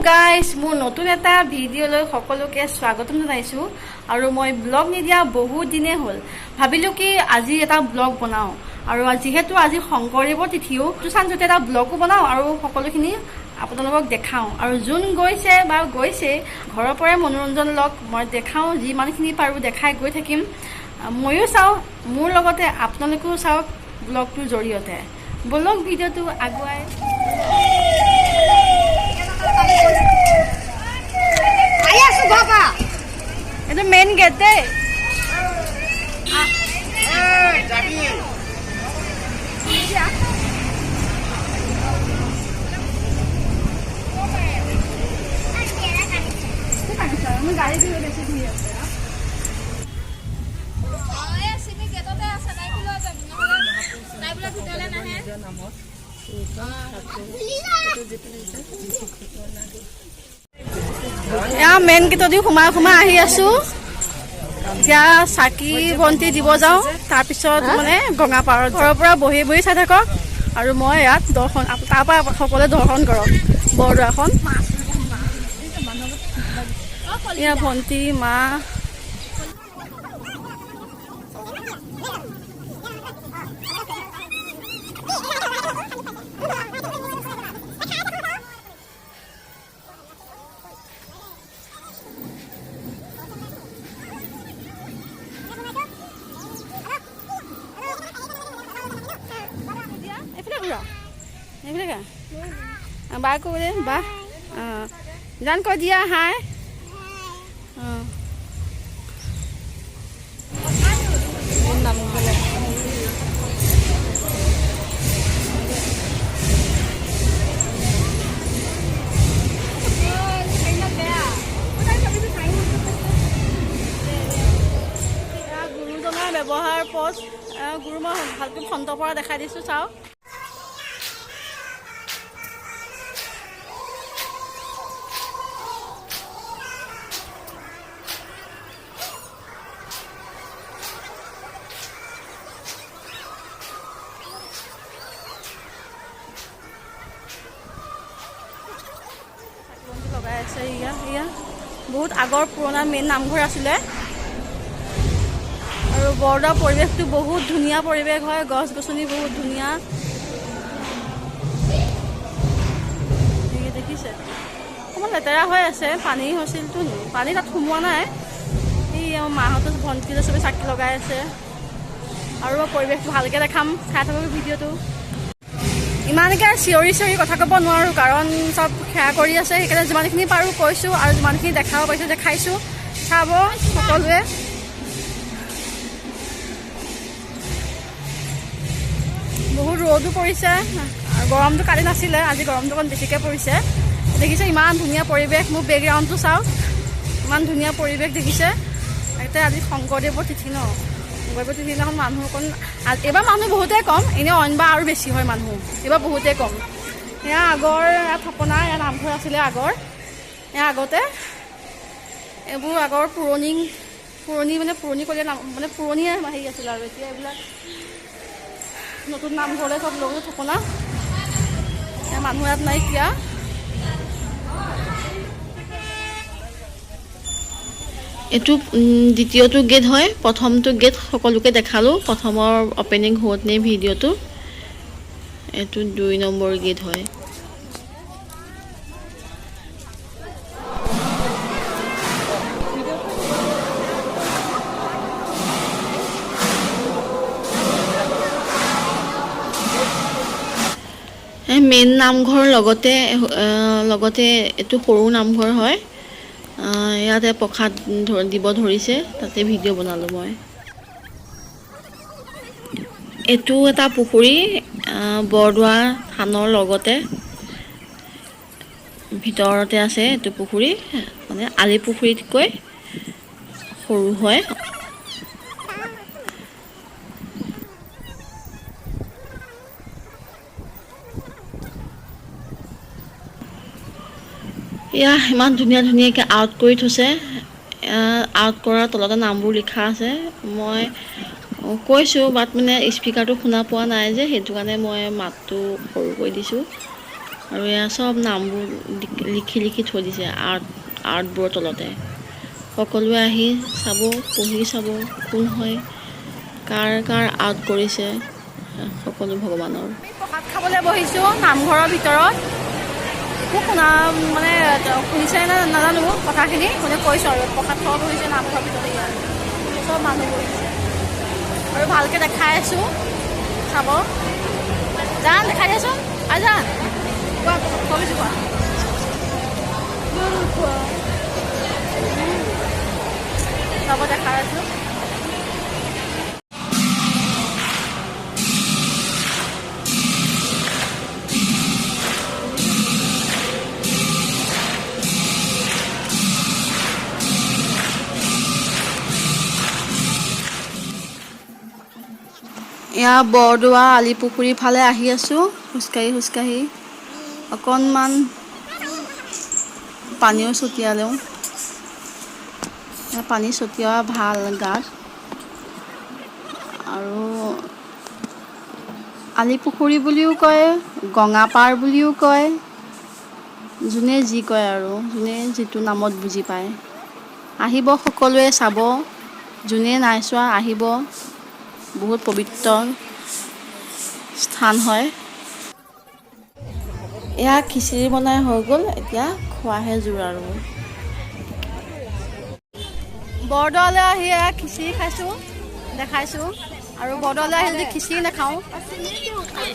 Guys মোৰ নতুন এটা ভিডিঅ'লৈ সকলোকে স্বাগতম জনাইছো আৰু মই ব্লগ নিদিয়া বহুত দিনে হ'ল ভাবিলো কি আজি এটা ব্লগ বনাও আৰু যেহেতু আজি শংকৰদেৱৰ তিথিও চানজতে এটা ব্লগো বনাও আৰু সকলোখিনি আপোনালোকক দেখাও আৰু যোন গৈছে বা গৈছে ঘৰৰ পৰাই মনোৰঞ্জন লগ মই দেখাও যিমানখিনি পাৰো দেখাই গৈ থাকিম ময়ো চাও মোৰ লগতে আপোনালোকেও চাওক ব্লগটোৰ জৰিয়তে ব্লগ ভিডিঅ'টো আগুৱাই itu main gate deh. गाड़ी भी उधर से भी है sini gate deh asal naik dulu aja naik dulu ভিতৰলে নাহে यहाँ मेन गेटो दी सोमाई सोमाई आহি আছো এতিয়া চাকি বন্তি দিব যাও তাৰ পিছত মানে গঙ্গা পাৰত ঘৰৰ পৰা বহি বহি চাই থাকক আৰু মই ইয়াত দৰ্শন তাৰ পৰা সকলোৱে দৰ্শন কৰক বৰদোৱাখন ইয়া ভন্তি মা ba cô đi ba Jan có dia hai nằm গুৰুজনাৰ ব্যৱহাৰ পথ গুৰু মই ভালকৈ ফ্ৰণ্টৰ পৰা দেখাই দিছো চাওক बहुत आगर पुराना मेन नामघर आছিলে আৰু বৰদোৱা পৰিবেশটো বহুত ধুনিয়া পৰিবেশ হয় গছ গছনি বহুত ধুনিয়া দেখিছে অকমান লেতেৰা হৈ আছে পানী হৈছিল তো পানী তাত সোমোৱা নাই এই মাহঁতৰ ভন্টিৰে সবে চাকি লগাই আছে আৰু পৰিবেশটো ভালকে দেখাম চাই থাকক ভিডিঅ'টো ইমানকে চিঞৰি চিঞৰি কথা ক'ব নোৱাৰো কাৰণ সব খেয়া কৰি আছে সেইকাৰণে যিমানখিনি পাৰো কৈছো আৰু যিমানখিনি দেখাব পাইছো দেখাইছো চাব সকলোৱে বহুত ৰ'দো পৰিছে আৰু গৰমটো কালি নাছিলে আজি গৰমটো অকণ বেছিকৈ পৰিছে দেখিছে ইমান ধুনীয়া পৰিৱেশ মোৰ বেকগ্ৰাউণ্ডটো চাওক ইমান ধুনীয়া পৰিৱেশ দেখিছে এতিয়া আজি শংকৰদেৱৰ তিথি ন শংকৰদেৱৰ তিথি দিনাখন মানুহ অকণ এবাৰ মানুহ বহুতেই কম এনেই অইনবাৰ আৰু বেছি হয় মানুহ এবাৰ বহুতেই কম এয়া আগৰ থাপনা এয়া নামঘৰ আছিলে আগৰ এয়া আগতে এইবোৰ আগৰ পুৰণি কৰি নাম মানে পুৰণিয়ে হেৰি আছিলে আৰু এতিয়া এইবিলাক নতুন নামঘৰলৈ চব লগতে থাপনা মানুহ ইয়াত নাইকিয়া এটু দ্বিতীয়টো গেট হয় প্ৰথমটো গেট সকলোকে দেখালো প্ৰথমৰ ওপেনিং হোতনে ভিডিঅটো এটু 2 নম্বৰ গেট হয় মেইন নামঘৰ লগতে এটু সৰু নামঘৰ হয় ইয়াতে প্ৰসাদ দিব ধৰিছে তাতে ভিডিঅ' বনালো মই এটু এটা পুখুৰী বৰদোৱা থানৰ লগতে ভিতৰতে আছে এটু পুখুৰী মানে আলি পুখুৰীতকৈ সৰু হয় ইয়া ইমান ধুনীয়া ধুনীয়াকৈ আউট কৰি থৈছে আউট কৰাৰ তলতে নামবোৰ লিখা আছে মই কৈছোঁ বাট মানে স্পিকাৰটো শুনা পোৱা নাই যে সেইটো কাৰণে মই মাতটো সৰু কৰি দিছোঁ আৰু এয়া চব নামবোৰ লিখি থৈ দিছে আৰ্টবোৰৰ তলতে। সকলোৱে আহি চাব, পঢ়ি চাব কোন হয়, কাৰ আৰ্ট কৰিছে সকলো ভগৱানৰ। আমি প্ৰসাদ খাবলৈ বহিছোঁ নামঘৰৰ ভিতৰত। একো শুনা মানে শুনিছে নে নাজানো কথাখিনি, মানে কৈছোঁ আৰু প্ৰসাদ খাব বহিছে নামঘৰৰ ভিতৰত। ইয়াত চব মানুহ বহিছে আৰু ভালকৈ দেখাই আছোঁ, চাব। জান দেখাই দিয়াচোন, জান কোৱা ভাবিছোঁ কোৱা চাব দেখাই আছোঁ। এয়া বৰদোৱা আলিপুখুৰীৰ ফালে আহি আছোঁ খোজকাঢ়ি। অকণমান পানীও ছটিয়ালেও, পানী ছটিওৱা ভাল গাত। আৰু আলিপুখুৰী বুলিও কয়, গঙাপাৰ বুলিও কয়, যোনে যি কয় আৰু যোনে যিটো নামত বুজি পায়। আহিব সকলোৱে চাব, যোনে নাই চোৱা আহিব। বহুত পবিত্ৰ স্থান হয়। এয়া খিচিৰি বনাই হৈ গ'ল, এতিয়া খোৱাহে জোৰ আৰু। বৰদোৱালৈ আহি এয়া খিচিৰি খাইছোঁ, দেখাইছোঁ। আৰু বৰদোৱালৈ আহিলে যদি খিচিৰি নাখাওঁ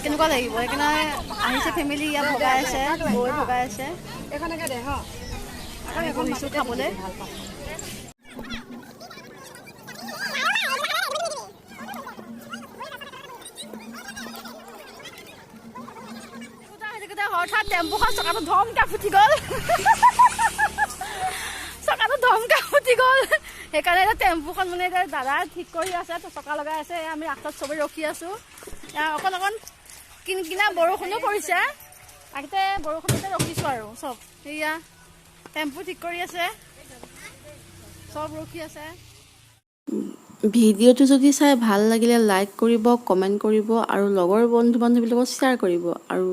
কেনেকুৱা লাগিব। সেইকাৰণে আহিছে ফেমিলি, ইয়াত ভগাই আছে, বৈ ভগাই আছে। আমি বহিছোঁ খাবলৈ। হঠাৎ টেম্পুখন চকাটো ধমকা ফুটি গ'ল। সেইকাৰণে এতিয়া টেম্পুখন মানে এতিয়া দাদা ঠিক কৰি আছে, চকা লগাই আছে। আমি ৰাস্তাত চবেই ৰখি আছোঁ। অকণ কিনকিনা বৰষুণো পৰিছে। আগতে বৰষুণতে ৰখিছোঁ আৰু চব। সেয়া টেম্পু ঠিক কৰি আছে, চব ৰখি আছে। ভিডিঅ'টো যদি চাই ভাল লাগিলে লাইক কৰিব, কমেণ্ট কৰিব আৰু লগৰ বন্ধু বান্ধৱীৰ লগত শ্বেয়াৰ কৰিব। আৰু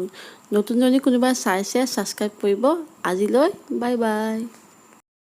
নতুন যদি কোনোবাই চাইছে ছাবস্ক্ৰাইব কৰিব। আজিলৈ বাই বাই।